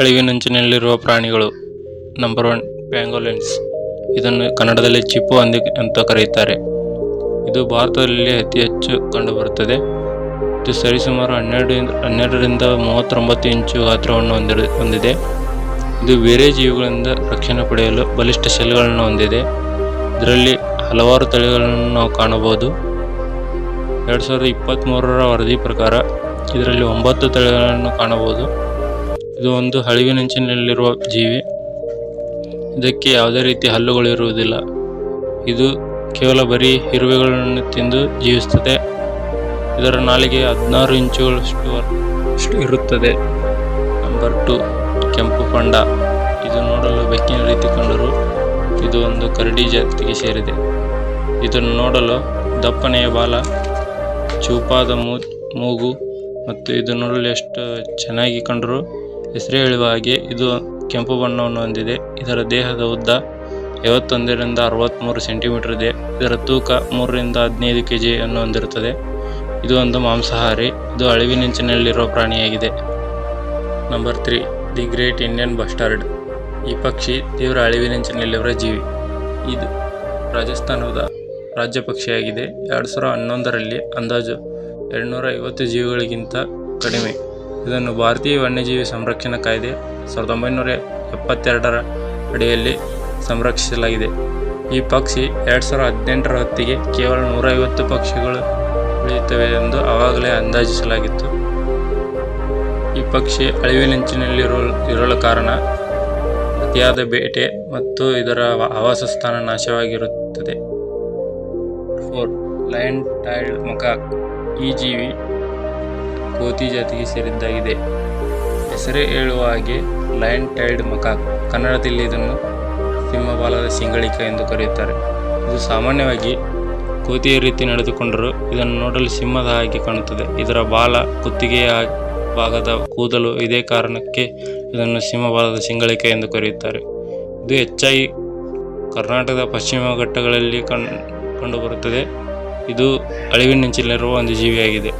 ಅಳಿವಿನಂಚಿನಲ್ಲಿರುವ ಪ್ರಾಣಿಗಳು. ನಂಬರ್ 1, ಪ್ಯಾಂಗೋಲಿನ್ಸ್. ಇದನ್ನು ಕನ್ನಡದಲ್ಲಿ ಚಿಪ್ಪು ಹಂದಿ ಅಂತ ಕರೆಯುತ್ತಾರೆ. ಇದು ಭಾರತದಲ್ಲಿ ಅತಿ ಹೆಚ್ಚು ಕಂಡುಬರುತ್ತದೆ. ಇದು ಸರಿಸುಮಾರು 12ರಿಂದ 39 ಇಂಚು ಗಾತ್ರವನ್ನು ಹೊಂದಿದೆ. ಇದು ಬೇರೆ ಜೀವಿಗಳಿಂದ ರಕ್ಷಣೆ ಪಡೆಯಲು ಬಲಿಷ್ಠ ಶೆಲ್ಗಳನ್ನು ಹೊಂದಿದೆ. ಇದರಲ್ಲಿ ಹಲವಾರು ತಳಿಗಳನ್ನು ನಾವು ಕಾಣಬಹುದು. 2023ರ ವರದಿ ಪ್ರಕಾರ ಇದರಲ್ಲಿ 9 ತಳಿಗಳನ್ನು ಕಾಣಬಹುದು. ಇದು ಒಂದು ಅಳಿವಿನಂಚಿನಲ್ಲಿರುವ ಜೀವಿ. ಇದಕ್ಕೆ ಯಾವುದೇ ರೀತಿಯ ಹಲ್ಲುಗಳು ಇರುವುದಿಲ್ಲ. ಇದು ಕೇವಲ ಬರೀ ಇರುವೆಗಳನ್ನು ತಿಂದು ಜೀವಿಸುತ್ತದೆ. ಇದರ ನಾಲಿಗೆ 16 ಇಂಚುಗಳಷ್ಟು ಇರುತ್ತದೆ. ನಂಬರ್ 2, ಕೆಂಪು ಪಂಡ. ಇದು ನೋಡಲು ಬೆಕ್ಕಿನ ರೀತಿ ಕಂಡರೂ ಇದು ಒಂದು ಕರಡಿ ಜಾತಿಗೆ ಸೇರಿದೆ. ಇದನ್ನು ನೋಡಲು ದಪ್ಪನೆಯ ಬಾಲ, ಚೂಪಾದ ಮೂಗು ಮತ್ತು ಇದು ನೋಡಲು ಎಷ್ಟು ಚೆನ್ನಾಗಿ ಕಂಡರೂ ಹೆಸರೇ ಹೇಳುವ ಹಾಗೆ ಇದು ಕೆಂಪು ಬಣ್ಣವನ್ನು ಹೊಂದಿದೆ. ಇದರ ದೇಹದ ಉದ್ದ 51ರಿಂದ 63 ಸೆಂಟಿಮೀಟರ್ ಇದೆ. ಇದರ ತೂಕ 3ರಿಂದ 15 kg ಅನ್ನು ಹೊಂದಿರುತ್ತದೆ. ಇದು ಒಂದು ಮಾಂಸಾಹಾರಿ. ಇದು ಅಳಿವಿನಂಚಿನಲ್ಲಿರುವ ಪ್ರಾಣಿಯಾಗಿದೆ. Number 3, the great Indian bustard. ಈ ಪಕ್ಷಿ ತೀವ್ರ ಅಳಿವಿನಂಚಿನಲ್ಲಿರುವ ಜೀವಿ. ಇದು ರಾಜಸ್ಥಾನದ ರಾಜ್ಯ ಪಕ್ಷಿಯಾಗಿದೆ. 2011ರಲ್ಲಿ ಅಂದಾಜು 250 ಜೀವಿಗಳಿಗಿಂತ ಕಡಿಮೆ. ಇದನ್ನು ಭಾರತೀಯ ವನ್ಯಜೀವಿ ಸಂರಕ್ಷಣಾ ಕಾಯ್ದೆ 1972ರ ಅಡಿಯಲ್ಲಿ ಸಂರಕ್ಷಿಸಲಾಗಿದೆ. ಈ ಪಕ್ಷಿ 2018ರ ಹೊತ್ತಿಗೆ ಕೇವಲ 150 ಪಕ್ಷಿಗಳು ಉಳಿಯುತ್ತವೆ ಎಂದು ಆವಾಗಲೇ ಅಂದಾಜಿಸಲಾಗಿತ್ತು. ಈ ಪಕ್ಷಿ ಅಳಿವಿನಂಚಿನಲ್ಲಿರಲು ಕಾರಣ ಅತಿಯಾದ ಬೇಟೆ ಮತ್ತು ಇದರ ಆವಾಸ ಸ್ಥಾನ ನಾಶವಾಗಿರುತ್ತದೆ. 4, ಲಯನ್ ಟೈಲ್ಡ್ ಮಕಾಕ್. ಈ ಜೀವಿ ಕೋತಿ ಜಾತಿಗೆ ಸೇರಿದ್ದಾಗಿದೆ. ಹೆಸರೇ ಹೇಳುವ ಹಾಗೆ ಲಯನ್ ಟೈಲ್ಡ್ ಮಕಾಕ್. ಕನ್ನಡದಲ್ಲಿ ಇದನ್ನು ಸಿಂಹಬಾಲದ ಸಿಂಗಳಿಕ ಎಂದು ಕರೆಯುತ್ತಾರೆ. ಇದು ಸಾಮಾನ್ಯವಾಗಿ ಕೋತಿಯ ರೀತಿ ನಡೆದುಕೊಂಡರೂ ಇದನ್ನು ನೋಡಲು ಸಿಂಹದ ಹಾಗೆ ಕಾಣುತ್ತದೆ. ಇದರ ಬಾಲ, ಕುತ್ತಿಗೆಯ ಭಾಗದ ಕೂದಲು ಇದೇ ಕಾರಣಕ್ಕೆ ಇದನ್ನು ಸಿಂಹಬಾಲದ ಸಿಂಗಳಿಕ ಎಂದು ಕರೆಯುತ್ತಾರೆ. ಇದು ಹೆಚ್ಚಾಗಿ ಕರ್ನಾಟಕದ ಪಶ್ಚಿಮ ಘಟ್ಟಗಳಲ್ಲಿ ಕಂಡುಬರುತ್ತದೆ. ಇದು ಅಳಿವಿನಂಚಿನಲ್ಲಿರುವ ಒಂದು ಜೀವಿಯಾಗಿದೆ.